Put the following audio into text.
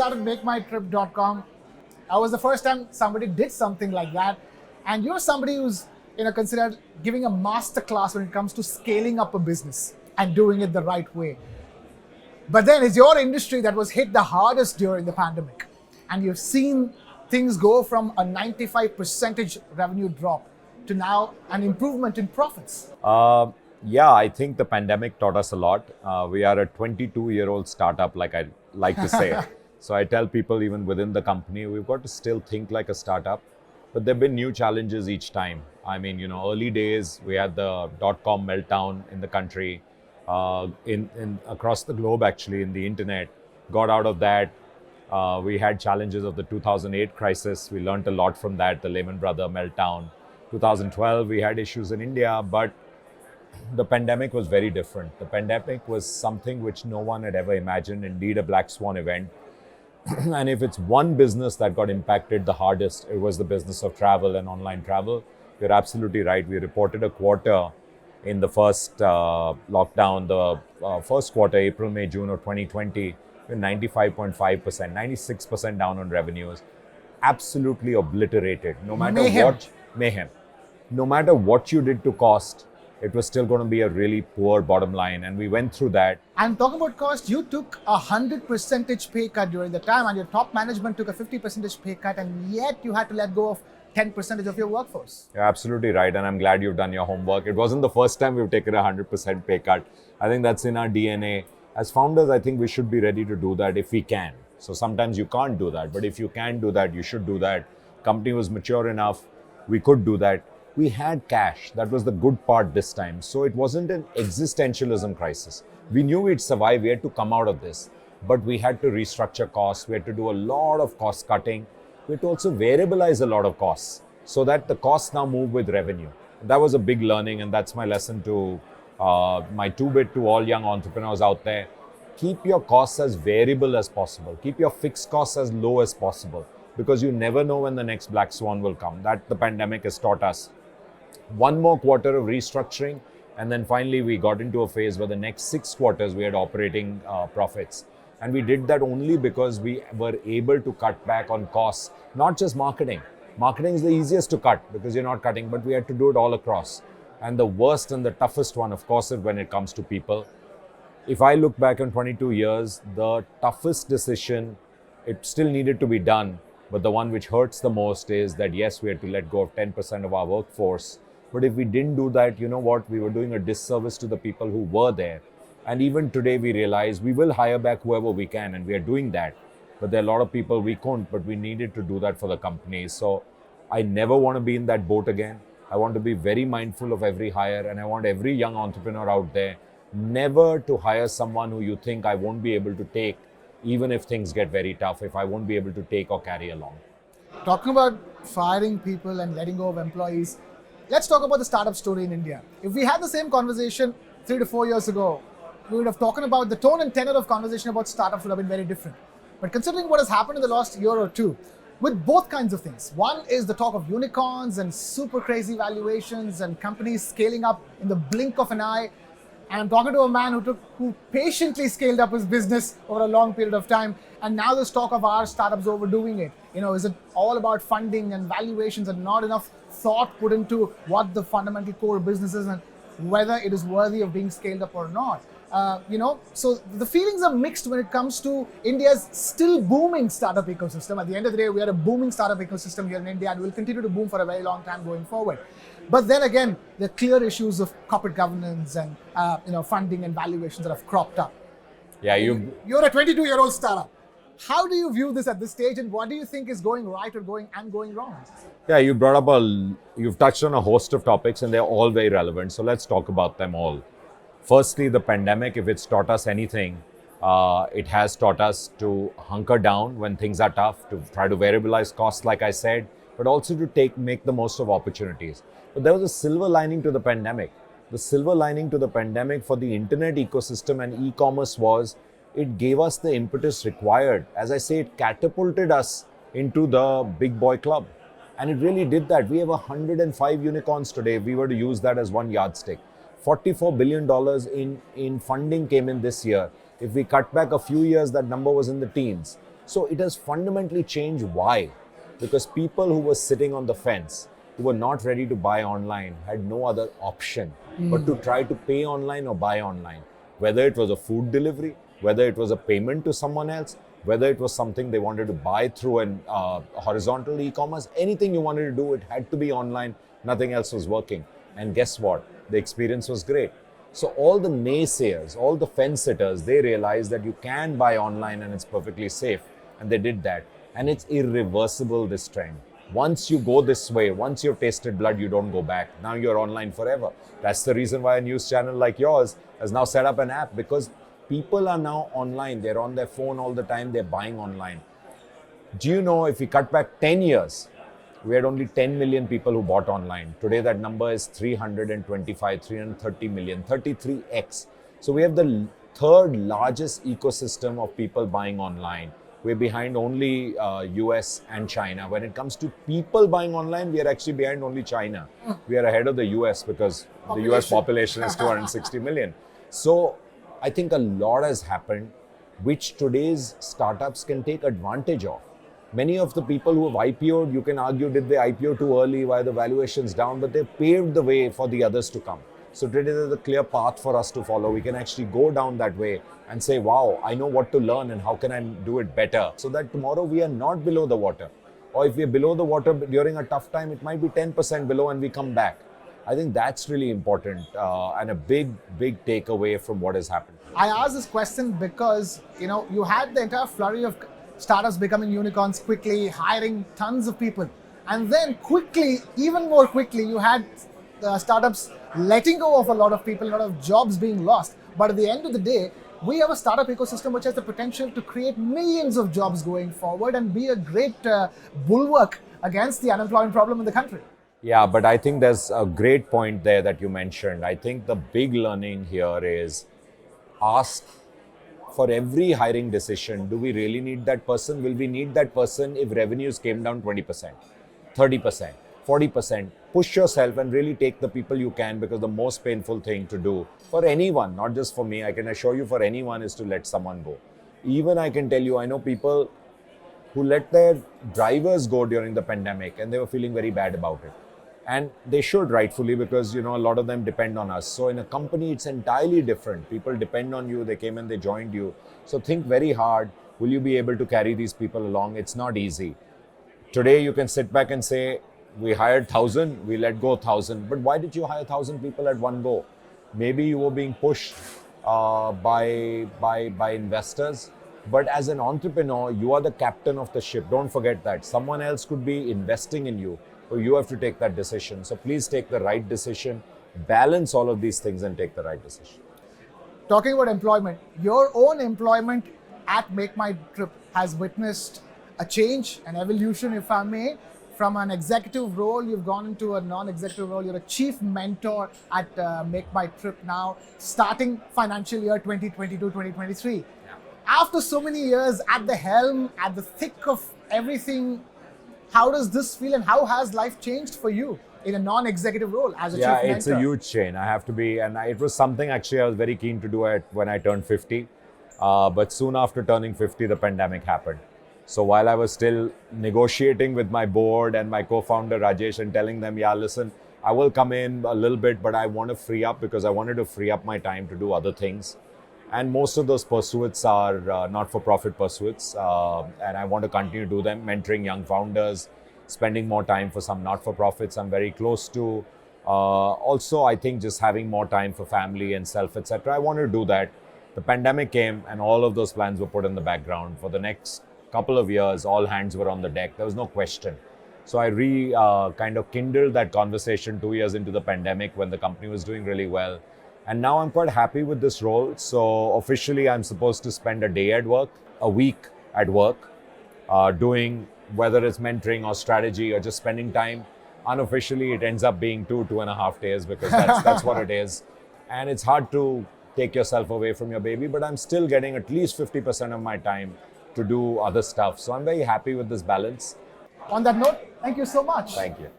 started MakeMyTrip.com. That was the first time somebody did something like that. And you're somebody who's considered giving a master class when it comes to scaling up a business and doing it the right way. But then it's your industry that was hit the hardest during the pandemic. And you've seen things go from a 95% revenue drop to now an improvement in profits. Yeah, I think the pandemic taught us a lot. We are a 22-year-old startup, like I like to say. So I tell people even within the company, we've got to still think like a startup. But there have been new challenges each time. I mean, early days, we had the .com meltdown in the country, across the globe actually, in the internet. Got out of that. We had challenges of the 2008 crisis. We learned a lot from that, the Lehman Brothers meltdown. 2012, we had issues in India, but the pandemic was very different. The pandemic was something which no one had ever imagined, indeed a black swan event. And if it's one business that got impacted the hardest, it was the business of travel and online travel. You're absolutely right. We reported a quarter in the first lockdown, the first quarter, April, May, June of 2020, we're 95.5%, 96% down on revenues. Absolutely obliterated. No matter mayhem. No matter what you did to cost, it was still going to be a really poor bottom line. And we went through that. And talking about cost, you took 100% pay cut during the time, and your top management took a 50% pay cut, and yet you had to let go of 10% of your workforce. You're absolutely right. And I'm glad you've done your homework. It wasn't the first time we've taken a 100% pay cut. I think that's in our DNA. As founders, I think we should be ready to do that if we can. So sometimes you can't do that, but if you can do that, you should do that. Company was mature enough. We could do that. We had cash. That was the good part this time. So it wasn't an existentialism crisis. We knew we'd survive. We had to come out of this. But we had to restructure costs. We had to do a lot of cost cutting. We had to also variabilize a lot of costs so that the costs now move with revenue. That was a big learning, and that's my lesson to my two-bit to all young entrepreneurs out there. Keep your costs as variable as possible. Keep your fixed costs as low as possible, because you never know when the next black swan will come. That the pandemic has taught us. One more quarter of restructuring, and then finally we got into a phase where the next 6 quarters we had operating profits. And we did that only because we were able to cut back on costs, not just marketing. Marketing is the easiest to cut because you're not cutting, but we had to do it all across. And the worst and the toughest one, of course, is when it comes to people. If I look back on 22 years, the toughest decision, it still needed to be done. But the one which hurts the most is that, yes, we had to let go of 10% of our workforce. But if we didn't do that, you know what? We were doing a disservice to the people who were there. And even today, we realize we will hire back whoever we can, and we are doing that. But there are a lot of people we couldn't, but we needed to do that for the company. So I never want to be in that boat again. I want to be very mindful of every hire, and I want every young entrepreneur out there never to hire someone who you think I won't be able to take, even if things get very tough, if I won't be able to take or carry along. Talking about firing people and letting go of employees, let's talk about the startup story in India. If we had the same conversation 3 to 4 years ago, we would have talked about the tone and tenor of conversation about startups would have been very different. But considering what has happened in the last year or two, with both kinds of things. One is the talk of unicorns and super crazy valuations and companies scaling up in the blink of an eye. And I'm talking to a man who patiently scaled up his business over a long period of time. And now there's talk of our startups overdoing it. Is it all about funding and valuations and not enough thought put into what the fundamental core business is and whether it is worthy of being scaled up or not? So the feelings are mixed when it comes to India's still booming startup ecosystem. At the end of the day, we are a booming startup ecosystem here in India, and will continue to boom for a very long time going forward. But then again, the clear issues of corporate governance and funding and valuations that have cropped up. Yeah, you're a 22-year-old startup. How do you view this at this stage, and what do you think is going right or going wrong? Yeah, you've touched on a host of topics, and they're all very relevant. So let's talk about them all. Firstly, the pandemic, if it's taught us anything, it has taught us to hunker down when things are tough, to try to variabilize costs, like I said, but also to make the most of opportunities. But there was a silver lining to the pandemic. The silver lining to the pandemic for the internet ecosystem and e-commerce was it gave us the impetus required. As I say, it catapulted us into the big boy club. And it really did that. We have 105 unicorns today. If we were to use that as one yardstick. $44 billion in funding came in this year. If we cut back a few years, that number was in the teens. So it has fundamentally changed. Why? Because people who were sitting on the fence, who were not ready to buy online, had no other option but to try to pay online or buy online. Whether it was a food delivery, whether it was a payment to someone else, whether it was something they wanted to buy through an horizontal e-commerce, anything you wanted to do, it had to be online. Nothing else was working. And guess what? The experience was great. So all the naysayers, all the fence sitters, they realized that you can buy online and it's perfectly safe. And they did that. And it's irreversible, this trend. Once you go this way, once you've tasted blood, you don't go back. Now you're online forever. That's the reason why a news channel like yours has now set up an app, because people are now online. They're on their phone all the time. They're buying online. Do you know, if we cut back 10 years, we had only 10 million people who bought online. Today, that number is 325, 330 million, 33x. So we have the third largest ecosystem of people buying online. We're behind only US and China. When it comes to people buying online, we are actually behind only China. We are ahead of the US because the US population is 260 million. So I think a lot has happened, which today's startups can take advantage of. Many of the people who have IPO'd, you can argue, did they IPO too early? Why the valuation's down? But they paved the way for the others to come. So today there's a clear path for us to follow. We can actually go down that way and say, wow, I know what to learn and how can I do it better, so that tomorrow we are not below the water. Or if we're below the water during a tough time, it might be 10% below and we come back. I think that's really important and a big takeaway from what has happened. I asked this question because, you had the entire flurry of startups becoming unicorns quickly, hiring tons of people. And then quickly, even more quickly, you had startups letting go of a lot of people, a lot of jobs being lost. But at the end of the day, we have a startup ecosystem which has the potential to create millions of jobs going forward and be a great bulwark against the unemployment problem in the country. Yeah, but I think there's a great point there that you mentioned. I think the big learning here is, ask for every hiring decision, do we really need that person? Will we need that person if revenues came down 20%, 30%, 40%? Push yourself and really take the people you can, because the most painful thing to do for anyone, not just for me, I can assure you for anyone, is to let someone go. Even I can tell you, I know people who let their drivers go during the pandemic and they were feeling very bad about it. And they should, rightfully, because a lot of them depend on us. So in a company, it's entirely different. People depend on you. They came and they joined you. So think very hard. Will you be able to carry these people along? It's not easy. Today, you can sit back and say, we hired 1,000, we let go 1,000. But why did you hire 1,000 people at one go? Maybe you were being pushed by investors. But as an entrepreneur, you are the captain of the ship. Don't forget that. Someone else could be investing in you. So you have to take that decision. So please take the right decision, balance all of these things and take the right decision. Talking about employment, your own employment at MakeMyTrip has witnessed a change, an evolution, if I may. From an executive role, you've gone into a non-executive role. You're a chief mentor at MakeMyTrip now, starting financial year 2022-2023. After so many years at the helm, at the thick of everything, how does this feel and how has life changed for you in a non-executive role as a chief mentor? Yeah, it's a huge change. I have to be, and it was something actually I was very keen to do when I turned 50. But soon after turning 50, the pandemic happened. So while I was still negotiating with my board and my co-founder Rajesh and telling them, yeah, listen, I will come in a little bit, but I want to free up, because I wanted to free up my time to do other things. And most of those pursuits are not-for-profit pursuits, and I want to continue to do them, mentoring young founders, spending more time for some not-for-profits I'm very close to. Also, I think just having more time for family and self, etc. I want to do that. The pandemic came and all of those plans were put in the background. For the next couple of years, all hands were on the deck. There was no question. So I kind of kindled that conversation 2 years into the pandemic when the company was doing really well. And now I'm quite happy with this role. So officially, I'm supposed to spend a day at work, a week at work, doing whether it's mentoring or strategy or just spending time. Unofficially, it ends up being 2.5 days, because that's what it is. And it's hard to take yourself away from your baby, but I'm still getting at least 50% of my time to do other stuff. So I'm very happy with this balance. On that note, thank you so much. Thank you.